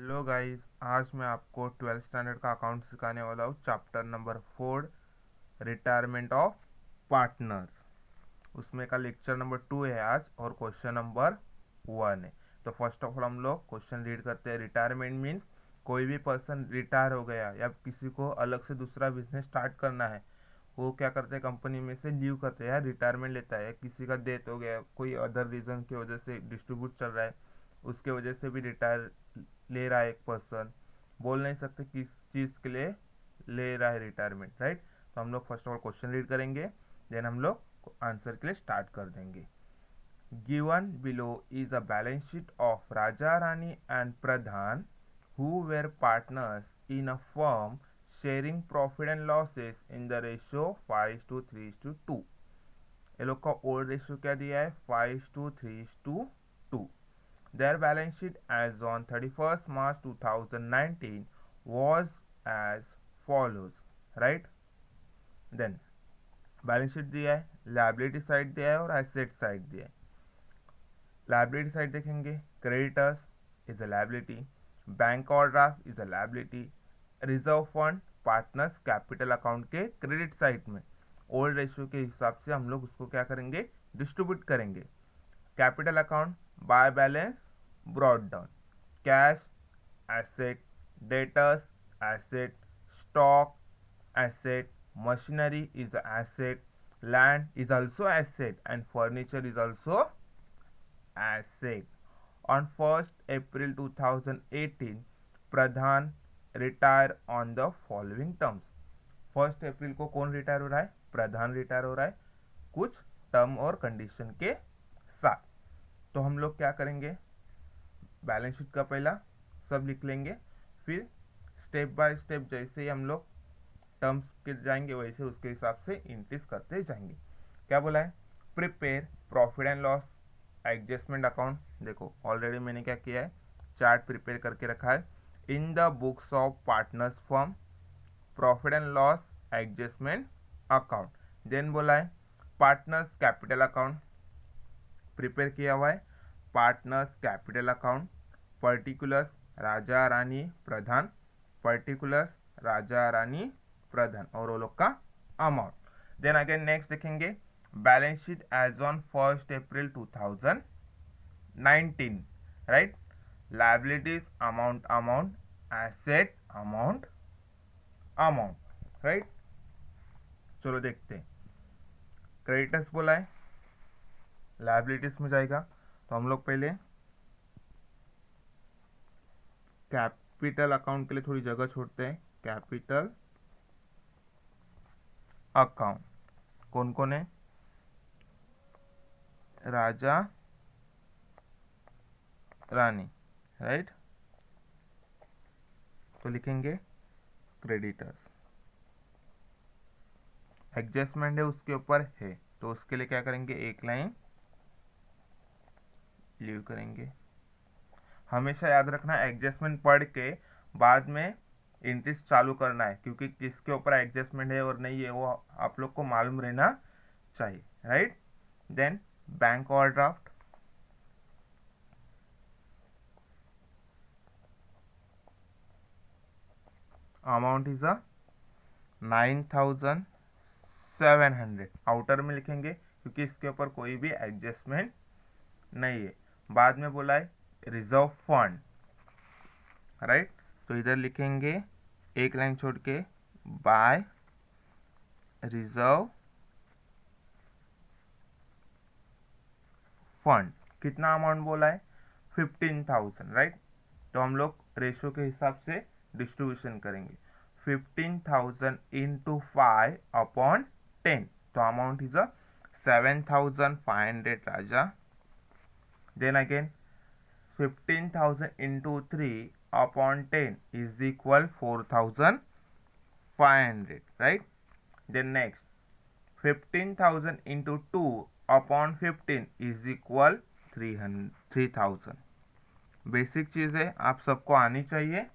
Hello guys, आज मैं आपको 12th स्टैंडर्ड का अकाउंट सिखाने वाला हूँ। Chapter number 4, retirement of partners. उसमें का लेक्चर नंबर 2 है आज और क्वेश्चन नंबर 1 है। तो फर्स्ट ऑफ ऑल हम लोग क्वेश्चन रीड करते हैं। रिटायरमेंट मीन्स कोई भी पर्सन रिटायर हो गया या किसी को अलग से दूसरा बिजनेस स्टार्ट करना है, वो क्या करते हैं, कंपनी में से लीव करते हैं, रिटायरमेंट लेता है। किसी का डेथ हो गया, कोई अदर रीजन की वजह से डिस्ट्रीब्यूट चल रहा है, उसके वजह से भी रिटायर ले रहा है एक पर्सन। बोल नहीं सकते किस चीज़ के लिए ले रहा है रिटायरमेंट, राइट। तो हम लोग first of all question read करेंगे, देन हम लोग आंसर के लिए स्टार्ट कर देंगे। Given below is a balance sheet of Raja Rani and Pradhan who were partners in a firm sharing profit and losses in the ratio 5:3:2। ये लोग का ओल्ड रेशियो क्या दिया है, 5:3:2। Their balance sheet as on 31st March 2019 was as follows, right? Then balance sheet दिया है, liability side दिया है और एसेट साइड दिया है। लाइबिलिटी साइड देखेंगे, creditors is a liability, bank overdraft is a liability, reserve fund partners capital account के credit side में ओल्ड रेशियो के हिसाब से हम लोग उसको क्या करेंगे, डिस्ट्रीब्यूट करेंगे। Capital account by balance brought down, cash asset, debtors asset, stock asset, machinery is an asset, land is also asset, and furniture is also asset. On 1st April 2018, Pradhan retire on the following terms. 1st अप्रैल को कौन retire हो रहा है, प्रधान retire हो रहा है, कुछ term और कंडीशन के साथ। तो हम लोग क्या करेंगे, बैलेंस शीट का पहला सब लिख लेंगे, फिर स्टेप बाय स्टेप जैसे ही हम लोग टर्म्स के जाएंगे वैसे उसके हिसाब से इंक्रीज करते जाएंगे। क्या बोला है, prepare profit and loss adjustment account. देखो ऑलरेडी मैंने क्या किया है, चार्ट प्रिपेयर करके रखा है। In the books of partners firm profit and loss adjustment account. Then बोला है पार्टनर्स कैपिटल अकाउंट प्रिपेयर किया हुआ है, partners capital account, particulars Raja Rani Pradhan, particulars Raja Rani Pradhan और वो लोग का अमाउंट। देन अगेन नेक्स्ट देखेंगे balance sheet as on 1st April 2019, right. Liabilities amount amount, asset amount amount, right. चलो देखते हैं, क्रेडिटर्स बोला है लाइबिलिटीज में जाएगा, तो हम लोग पहले कैपिटल अकाउंट के लिए थोड़ी जगह छोड़ते हैं। कैपिटल अकाउंट कौन कौन है, राजा रानी, राइट। तो लिखेंगे क्रेडिटर्स, एडजस्टमेंट है उसके ऊपर है, तो उसके लिए क्या करेंगे, एक लाइन लीव करेंगे। हमेशा याद रखना एडजस्टमेंट पढ़ के बाद में इंटरेस्ट चालू करना है, क्योंकि किसके ऊपर एडजस्टमेंट है और नहीं है वो आप लोग को मालूम रहना चाहिए, right. Then bank overdraft, amount is a 9,700, outer में लिखेंगे क्योंकि इसके ऊपर कोई भी एडजस्टमेंट नहीं है। बाद में बोला है रिजर्व फंड, राइट। तो इधर लिखेंगे एक लाइन छोड़ के, बाय रिजर्व फंड। कितना अमाउंट बोला है, 15,000, राइट। तो हम लोग रेशियो के हिसाब से डिस्ट्रीब्यूशन करेंगे, 15,000 इंटू 5/10, तो amount is 7,500 Raja. Then again 15,000 into 3/10 is equal 4,500, right. Then next 15,000 into 2/15 is equal 3,000। Basic चीज़ है, आप सबको आनी चाहिए।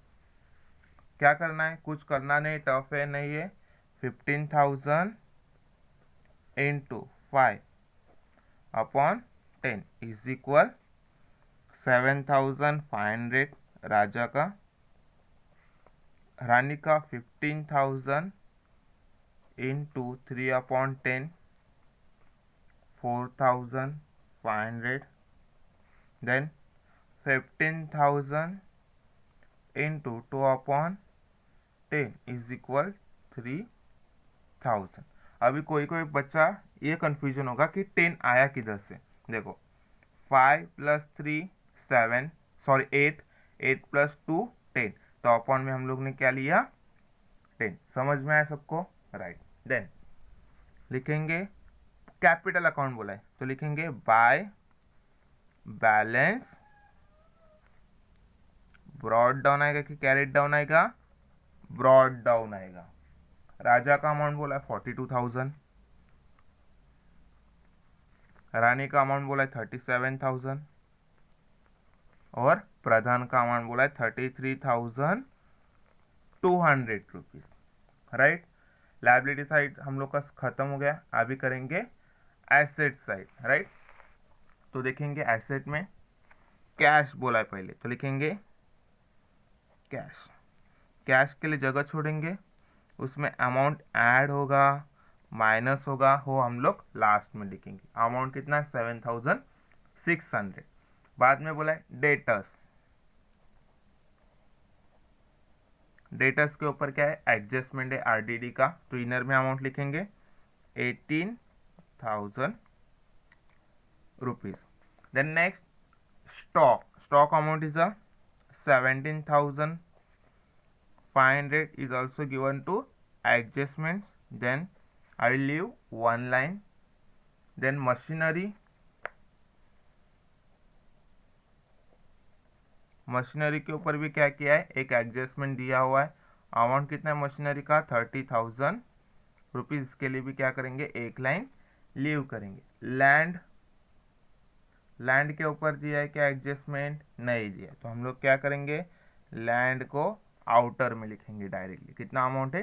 क्या करना है, कुछ करना नहीं, टफ है नहीं है। 15,000 इंटू 5/10 इज इक्वल 7,500 राजा का, रानी का 15,000 into 3/10 4,500, then 15,000 into 2/10 is equal 3,000। अभी कोई कोई बच्चा ये कंफ्यूजन होगा कि 10 आया किधर से। देखो 5 + 3 7, सॉरी 8, 8 + 2 10, तो अपॉन में हम लोग ने क्या लिया 10। समझ में आया सबको? राइट। देन लिखेंगे कैपिटल अकाउंट बोला है तो लिखेंगे बाय बैलेंस, ब्रॉड डाउन आएगा कि कैरेट डाउन आएगा? ब्रॉड डाउन आएगा। राजा का अमाउंट बोला है 42,000, रानी का अमाउंट बोला है 37,000 और प्रधान का अमाउंट बोला है 33,200 रुपीज। राइट। लायबिलिटी साइड हम लोग का खत्म हो गया, अभी करेंगे एसेट साइड। राइट। तो देखेंगे एसेट में कैश बोला है पहले, तो लिखेंगे कैश। कैश के लिए जगह छोड़ेंगे, उसमें अमाउंट ऐड होगा माइनस होगा, हो हम लोग लास्ट में लिखेंगे। अमाउंट कितना? 7,600। बाद में बोला है डेटर्स। डेटर्स के ऊपर क्या है? एडजस्टमेंट है आरडीडी का, तो इनर में अमाउंट लिखेंगे 18,000 rupees. Then next stock. Stock amount is 17,500 is also given to adjustments. Then I will leave one line. Then machinery. Machinery के ऊपर भी क्या किया है? एक एडजस्टमेंट दिया हुआ है। अमाउंट कितना है मशीनरी का? 30,000 रुपीज। इसके लिए भी क्या करेंगे? एक लाइन लीव करेंगे। लैंड, लैंड के ऊपर दिया है क्या एडजस्टमेंट? नहीं दिया, तो हम लोग क्या करेंगे? लैंड को आउटर में लिखेंगे डायरेक्टली। कितना अमाउंट है?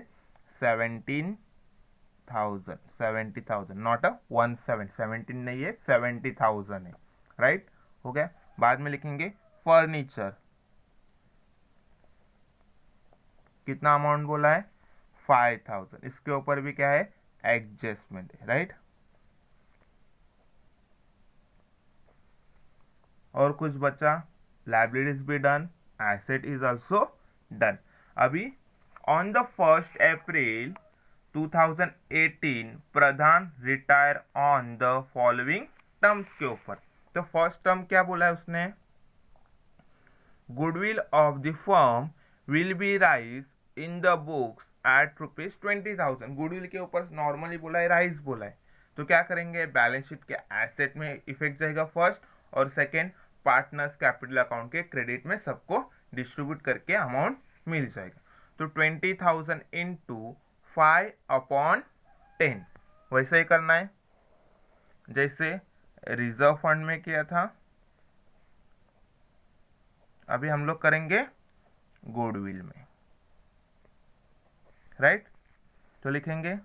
17,000। 70,000 नॉट 17, 17 नहीं है, 70,000 है। राइट। हो गया। बाद में लिखेंगे फर्नीचर। कितना अमाउंट बोला है? 5,000। इसके ऊपर भी क्या है? एडजस्टमेंट है। राइट। और कुछ बचा? लायबिलिटीज भी done, asset is also done. अभी on the 1st April 2018 Pradhan retire on the following terms के ऊपर। तो फर्स्ट टर्म क्या बोला है उसने? Goodwill of the firm will be raise in the books at ₹20,000। Goodwill के ऊपर नॉर्मली बोला है, राइज बोला है, तो क्या करेंगे? बैलेंस शीट के एसेट में इफेक्ट जाएगा फर्स्ट, और सेकेंड पार्टनर्स कैपिटल अकाउंट के क्रेडिट में सबको डिस्ट्रीब्यूट करके अमाउंट मिल जाएगा। तो 20,000 इंटू 5/10 वैसे ही करना है जैसे रिजर्व फंड में किया था। अभी हम लोग करेंगे गुडविल में। राइट। तो लिखेंगे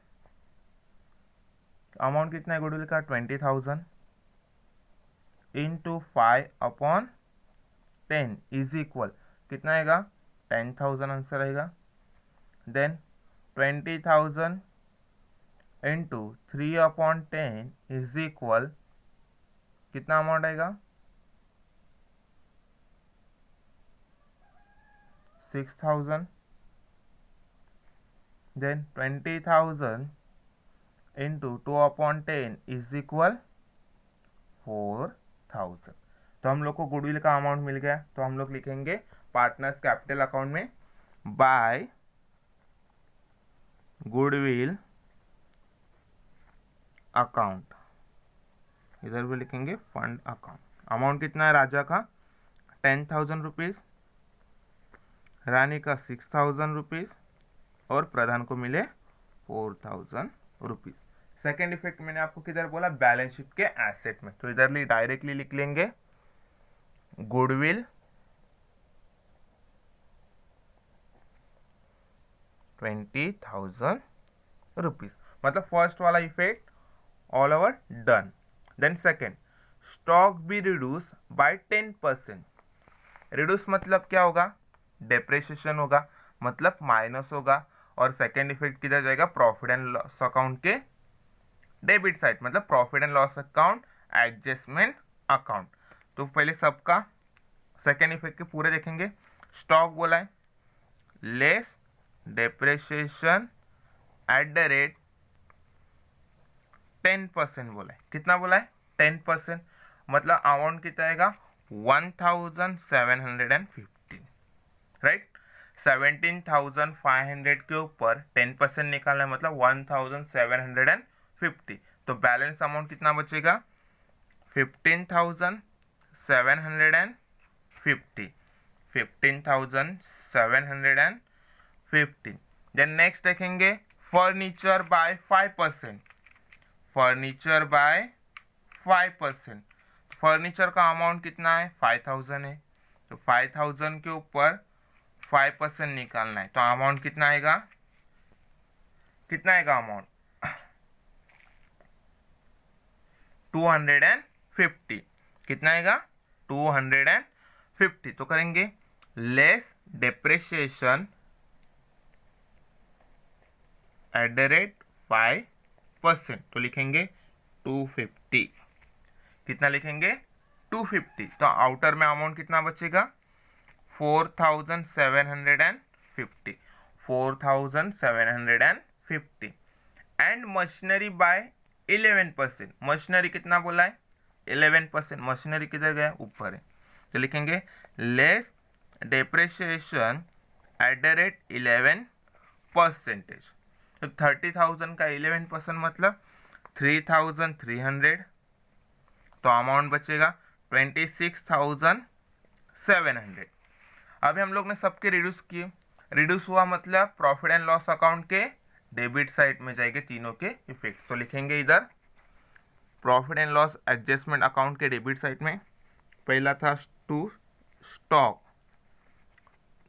अमाउंट कितना है गुडविल का? 20,000 इंटू 5/10 इज इक्वल कितना आएगा? 10,000 आंसर आएगा। देन 20,000 इंटू 3/10 इज इक्वल कितना अमाउंट आएगा? 6,000। Then 20,000 into 2/10 is equal 4,000। तो हम लोग को गुडविल का अमाउंट मिल गया, तो हम लोग लिखेंगे पार्टनर्स कैपिटल अकाउंट में बाय गुडविल अकाउंट, इधर भी लिखेंगे फंड अकाउंट। अमाउंट कितना है राजा का? 10,000 रुपीज, रानी का 6,000 रुपीज और प्रधान को मिले 4,000 रुपीज। सेकेंड इफेक्ट मैंने आपको किधर बोला? बैलेंस शीट के एसेट में, तो इधर डायरेक्टली लिख लेंगे गुडविल 20,000 रुपीज। मतलब फर्स्ट वाला effect all over done. Then second, stock be reduce by 10%। Reduce मतलब क्या होगा, डेप्रिसिएशन होगा, मतलब माइनस होगा, और सेकेंड इफेक्ट किधर जाएगा, प्रॉफिट एंड लॉस अकाउंट के डेबिट साइड, मतलब profit and loss account adjustment account. तो पहले सबका सेकेंड इफेक्ट के पूरे देखेंगे। स्टॉक बोला है less depreciation at the rate 10% बोला है। कितना बोला है, 10%, मतलब अमाउंट कितना आएगा 1750, राइट। 17,500 के ऊपर 10% निकालना है, मतलब 1750। तो बैलेंस अमाउंट कितना बचेगा 15,750, 15,750। देन नेक्स्ट देखेंगे furniture bye 5%, furniture bye 5%। Furniture का अमाउंट कितना है 5,000 है, तो 5,000 के ऊपर 5% निकालना है, तो अमाउंट कितना आएगा, कितना आएगा अमाउंट 250। कितना आएगा 250। तो करेंगे less depreciation at the rate 5%, तो लिखेंगे 250। कितना लिखेंगे 250। तो आउटर में अमाउंट कितना बचेगा 4,750, 4,750। एंड मशीनरी बाय 11%, मशीनरी कितना बोला है 11%, मशीनरी किधर गया ऊपर है, तो लिखेंगे less depreciation at the rate 11%। तो 30,000 का 11% मतलब 3,300, तो अमाउंट बचेगा 26,700। अभी हम लोग ने सबके रिड्यूस किए, रिड्यूस हुआ मतलब प्रॉफिट एंड लॉस अकाउंट के डेबिट साइड में जाएंगे तीनों के इफेक्ट। तो लिखेंगे इधर profit and loss adjustment account के डेबिट साइड में पहला था टू स्टॉक,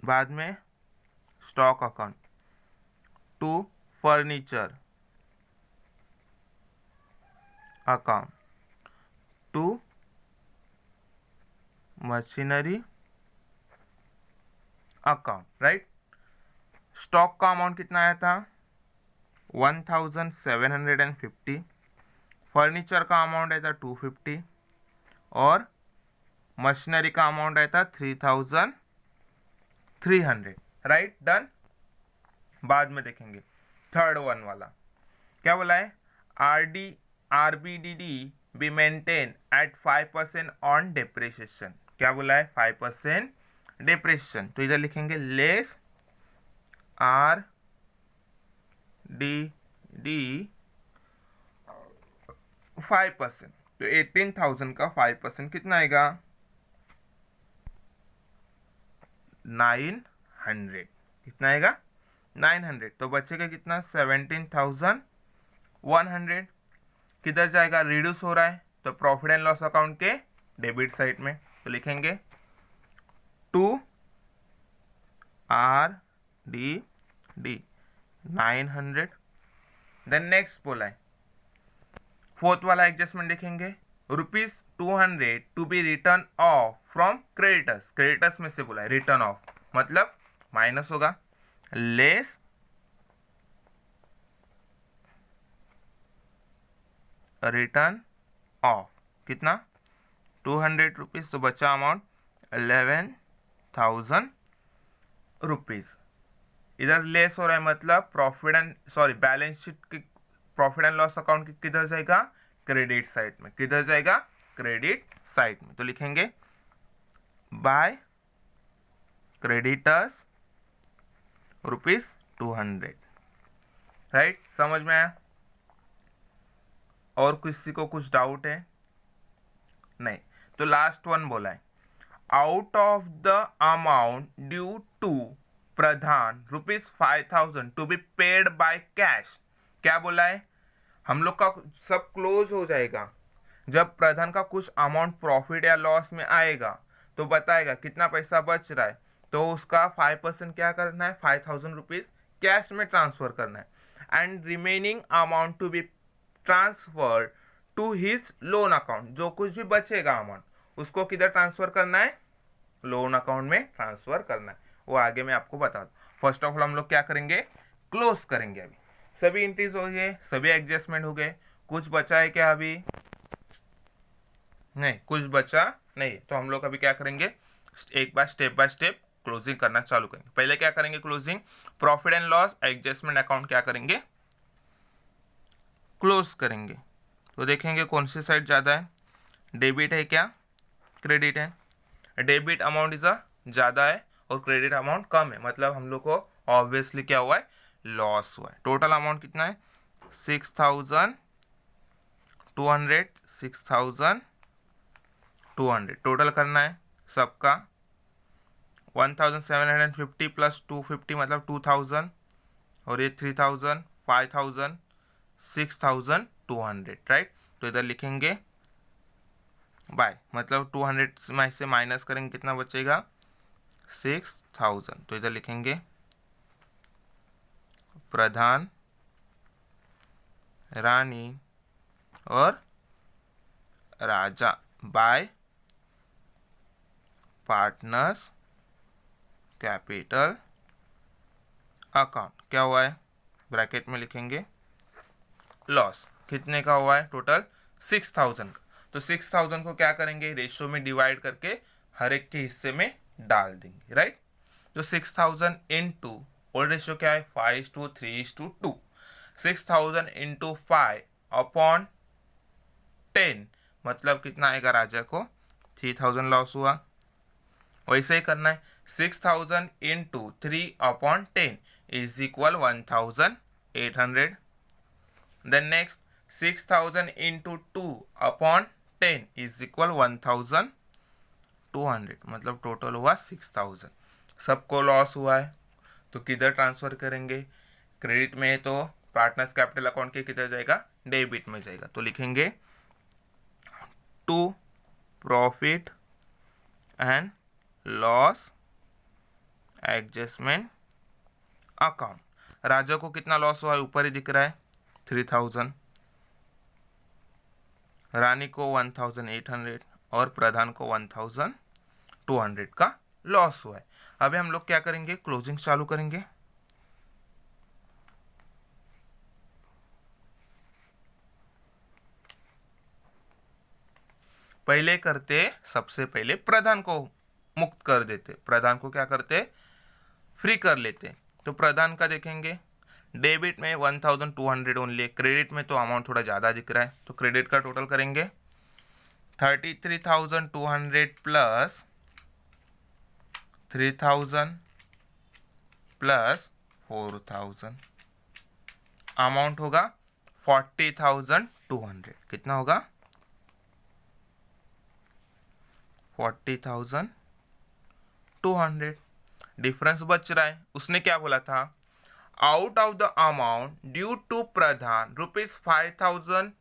बाद में stock account, to furniture account, to machinery account, right. Stock का अमाउंट कितना आया था 1,750, फर्नीचर का अमाउंट आया था 250, और मशीनरी का अमाउंट आया था 3,300, राइट। डन। बाद में देखेंगे थर्ड वन वाला क्या बोला है, RBDD be maintain at 5% on depreciation. क्या बोला है 5% डेप्रिसिएशन, तो इधर लिखेंगे लेस आर डी डी 5%, तो 18,000 का 5% कितना आएगा 900। कितना आएगा 900, तो बचेगा कितना 17,100। किधर जाएगा, रिड्यूस हो रहा है, तो प्रॉफिट एंड लॉस अकाउंट के डेबिट साइड में, तो लिखेंगे to R D D 900। Then next बोला है फोर्थ वाला एडजस्टमेंट देखेंगे, ₹200 to be written off from creditors. Creditors में से बोला है रिटर्न ऑफ, मतलब माइनस होगा, लेस रिटर्न ऑफ कितना 200 रुपीज, तो बचा अमाउंट 11,000 रुपीज। इधर लेस हो रहा है मतलब प्रॉफिट एंड बैलेंस शीट की प्रॉफिट एंड लॉस अकाउंट की किधर जाएगा क्रेडिट साइड में, किधर जाएगा क्रेडिट साइड में, तो लिखेंगे बाय क्रेडिटर्स ₹200, राइट। समझ में आया, और किसी को कुछ डाउट है नहीं, तो लास्ट वन बोला है out of the amount due to Pradhan ₹5,000 to be paid by cash. क्या बोला है, हम लोग का सब क्लोज हो जाएगा, जब प्रधान का कुछ अमाउंट प्रॉफिट या लॉस में आएगा तो बताएगा कितना पैसा बच रहा है, तो उसका 5% क्या करना है 5,000 रुपीज कैश में ट्रांसफर करना है, and remaining amount to be transfer to his loan account. जो कुछ भी बचेगा अमाउंट उसको किधर ट्रांसफर करना है लोन अकाउंट में ट्रांसफर करना है, वो आगे मैं आपको बता दूँ। फर्स्ट ऑफ ऑल हम लोग क्या करेंगे, क्लोज करेंगे। अभी सभी एंट्रीज हो गए, सभी एडजस्टमेंट हो गए, कुछ बचा है क्या अभी? नहीं, कुछ बचा नहीं। तो हम लोग अभी क्या करेंगे, एक बार स्टेप बाय स्टेप क्लोजिंग करना चालू करेंगे। पहले क्या करेंगे, closing profit and loss adjustment account क्या करेंगे, क्लोज करेंगे। तो देखेंगे कौन सी साइड ज़्यादा है, डेबिट है क्या क्रेडिट है? डेबिट अमाउंट इज ज़्यादा है और क्रेडिट अमाउंट कम है, मतलब हम लोग को ऑब्वियसली क्या हुआ है, लॉस हुआ है। टोटल अमाउंट कितना है, 6,200, 6,200 टोटल करना है सबका। 1,750 प्लस 250 मतलब 2,000, और ये 3,000, 5,000, 6,200, राइट। तो इधर लिखेंगे बाय, मतलब 200 में से माइनस करेंगे कितना बचेगा, 6,000। तो इधर लिखेंगे प्रधान, रानी और राजा बाय पार्टनर्स कैपिटल अकाउंट। क्या हुआ है, ब्रैकेट में लिखेंगे लॉस। कितने का हुआ है, टोटल 6,000 का। तो 6,000 को क्या करेंगे, रेशियो में डिवाइड करके हर एक के हिस्से में डाल देंगे, राइट। तो 6,000 इंटू, ओल्ड रेशियो क्या है, 5:3:2। 6,000 इंटू 5 अपॉन 10 मतलब कितना आएगा, राजा को 3,000 लॉस हुआ। वैसे ही करना है, 6,000 into 3 upon 10 is equal 1,800। Then next 6,000 into 2 upon 10 is equal 1,200, मतलब टोटल हुआ 6,000। सबको लॉस हुआ है, तो किधर ट्रांसफर करेंगे, क्रेडिट में है तो पार्टनर्स कैपिटल अकाउंट के किधर जाएगा, डेबिट में जाएगा। तो लिखेंगे to profit and loss adjustment account. Raja को कितना लॉस हुआ है, ऊपर ही दिख रहा है 3,000, रानी को 1,800 और प्रधान को 1,200 का लॉस हुआ है। अभी हम लोग क्या करेंगे, क्लोजिंग चालू करेंगे। पहले करते, सबसे पहले प्रधान को मुक्त कर देते, प्रधान को क्या करते, फ्री कर लेते। तो प्रधान का देखेंगे, डेबिट में 1,200 ओनली, क्रेडिट में तो अमाउंट थोड़ा ज़्यादा दिख रहा है, तो क्रेडिट का टोटल करेंगे 33,200 प्लस 3,000 प्लस 4,000, अमाउंट होगा 40,200। कितना होगा, 40,200। डिफरेंस बच रहा है। उसने क्या बोला था, out of the amount due to Pradhan ₹5,000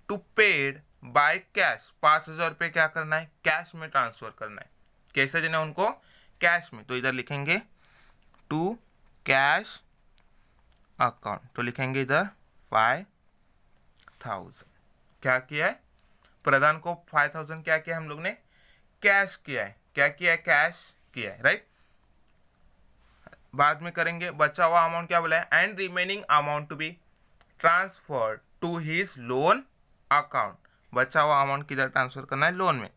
to paid by cash, 5,000 रुपये क्या करना है, कैश में ट्रांसफर करना है। कैसे देना उनको, कैश में। तो इधर लिखेंगे टू कैश अकाउंट, तो लिखेंगे इधर 5,000। क्या किया है, प्रधान को 5,000 क्या किया हम लोग ने, कैश किया है। क्या किया है, कैश किया है, राइट। बाद में करेंगे, बचा हुआ अमाउंट क्या बोला है, and remaining amount to be transfer to his loan account. बचा हुआ अमाउंट किधर ट्रांसफर करना है, लोन में,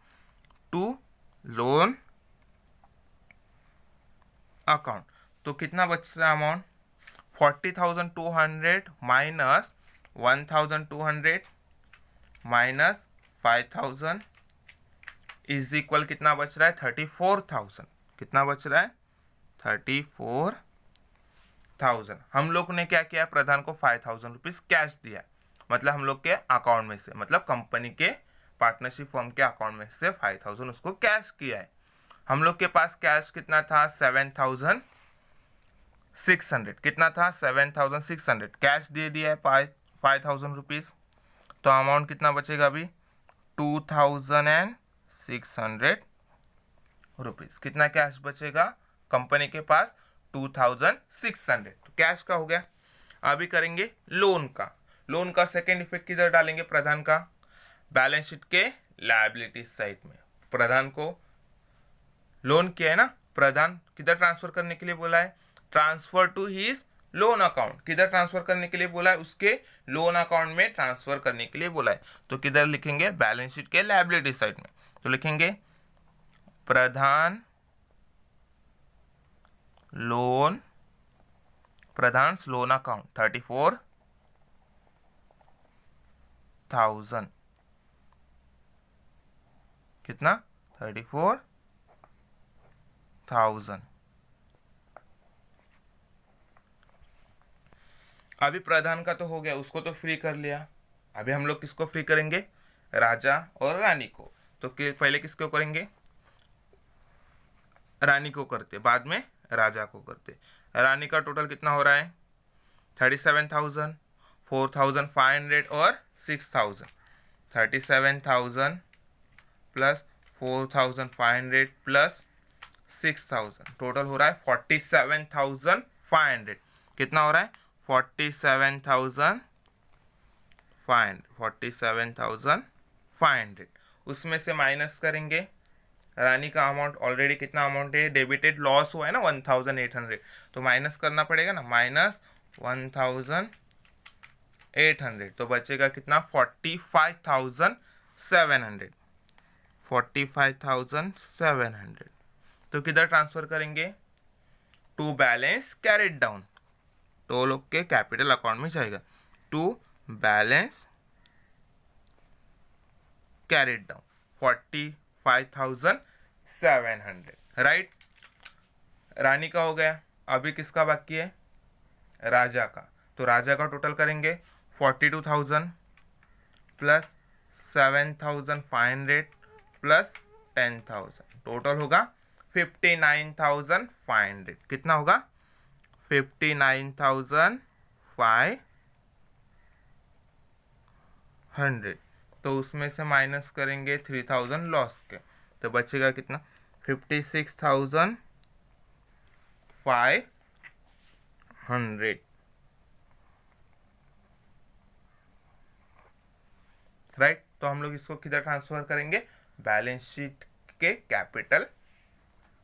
टू लोन अकाउंट। तो कितना बच रहा है amount, 40,200 minus 1,200 minus 5,000 is equal कितना बच रहा है, 34,000। कितना बच रहा है, 34,000। हम लोग ने क्या किया, प्रधान को 5,000 रुपीज कैश दिया, मतलब हम लोग के अकाउंट में से, मतलब कंपनी के पार्टनरशिप फर्म के अकाउंट में से 5,000 उसको कैश किया है। हम लोग के पास कैश कितना था, 7,600। कितना था, 7,600 कैश दे दिया है 5,000 रुपीज। तो अमाउंट कितना बचेगा अभी, 2,600 रुपीज। कितना कैश बचेगा कंपनी के पास, 2,600। तो कैश का हो गया। अभी करेंगे लोन का। लोन का सेकेंड इफेक्ट किधर डालेंगे, प्रधान का बैलेंस शीट के लायबिलिटी साइड में। प्रधान को लोन किया है ना, प्रधान किधर ट्रांसफर करने के लिए बोला है, transfer to his loan account, किधर ट्रांसफर करने के लिए बोला है, उसके लोन अकाउंट में ट्रांसफर करने के लिए बोला है। तो किधर लिखेंगे, बैलेंस शीट के लायबिलिटी साइड में। तो लिखेंगे प्रधान लोन, प्रधान लोन अकाउंट 34,000, कितना 34,000। अभी प्रधान का तो हो गया, उसको तो फ्री कर लिया। अभी हम लोग किसको फ्री करेंगे, राजा और रानी को। तो पहले किसको करेंगे, रानी को करते, बाद में राजा को करते। रानी का टोटल कितना हो रहा है, 37,000, 4,500 और 6,000। 37,000 प्लस 4,500 प्लस 6,000, टोटल हो रहा है 47,500। कितना हो रहा है, 47,500। उसमें से माइनस करेंगे रानी का अमाउंट, ऑलरेडी कितना अमाउंट है, डेबिटेड लॉस हुआ है ना 1,800, तो माइनस करना पड़ेगा ना, माइनस 1,800, तो बचेगा कितना 45,700। 45,700 तो किधर ट्रांसफर करेंगे, टू बैलेंस कैरिड डाउन, तो लोग के कैपिटल अकाउंट में जाएगा, to balance carried down 45,700, right. Rani का हो गया, अभी किसका बाकी है, राजा का। तो राजा का टोटल करेंगे 42,000 प्लस 7,500 प्लस 10,000, टोटल होगा 59,500। कितना होगा, 59,500। तो उसमें से माइनस करेंगे 3,000 लॉस के, तो बचेगा कितना 56,500, राइट। तो हम लोग इसको किधर ट्रांसफर करेंगे, बैलेंस शीट के कैपिटल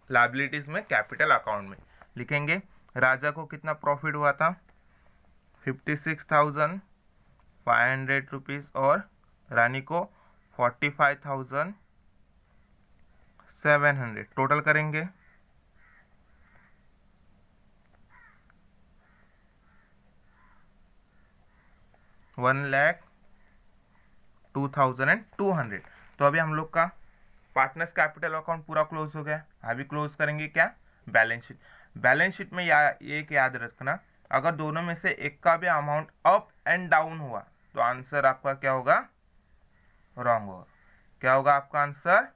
लायबिलिटीज में, कैपिटल अकाउंट में लिखेंगे। राजा को कितना प्रॉफिट हुआ था, 56,500 रुपीज, और रानी को 45,700, टोटल करेंगे 1,02,200। तो अभी हम लोग का पार्टनर्स कैपिटल अकाउंट पूरा क्लोज हो गया। अभी क्लोज करेंगे क्या, बैलेंस शीट। बैलेंस शीट में एक याद रखना, अगर दोनों में से एक का भी अमाउंट अप एंड डाउन हुआ तो आंसर आपका क्या होगा, रॉन्ग होगा। क्या होगा आपका आंसर,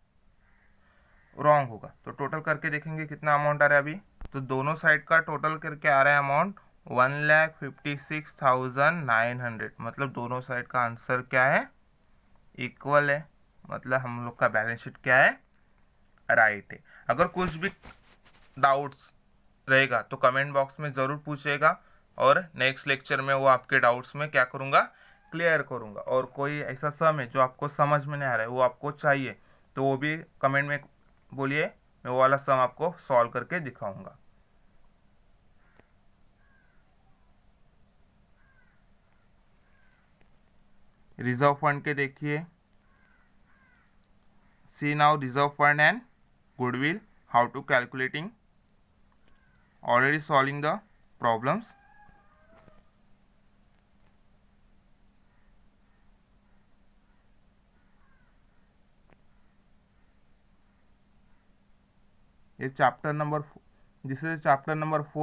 रॉन्ग होगा। तो टोटल करके देखेंगे कितना अमाउंट आ रहा है अभी, तो दोनों साइड का टोटल करके आ रहा है अमाउंट 1,56,900, मतलब दोनों साइड का आंसर क्या है, इक्वल है, मतलब हम लोग का बैलेंस शीट क्या है, राइट है। अगर कुछ भी डाउट्स रहेगा तो कमेंट बॉक्स में ज़रूर पूछेगा, और नेक्स्ट लेक्चर में वो आपके डाउट्स में क्या करूँगा, क्लियर करूँगा। और कोई ऐसा सम है जो आपको समझ में नहीं आ रहा है, वो आपको चाहिए, तो वो भी कमेंट में बोलिए, मैं वो वाला सम आपको सॉल्व करके दिखाऊंगा। रिजर्व फंड के देखिए, see now reserve fund and goodwill, how to calculating, already solving the problems। ये chapter number, this is chapter number 4।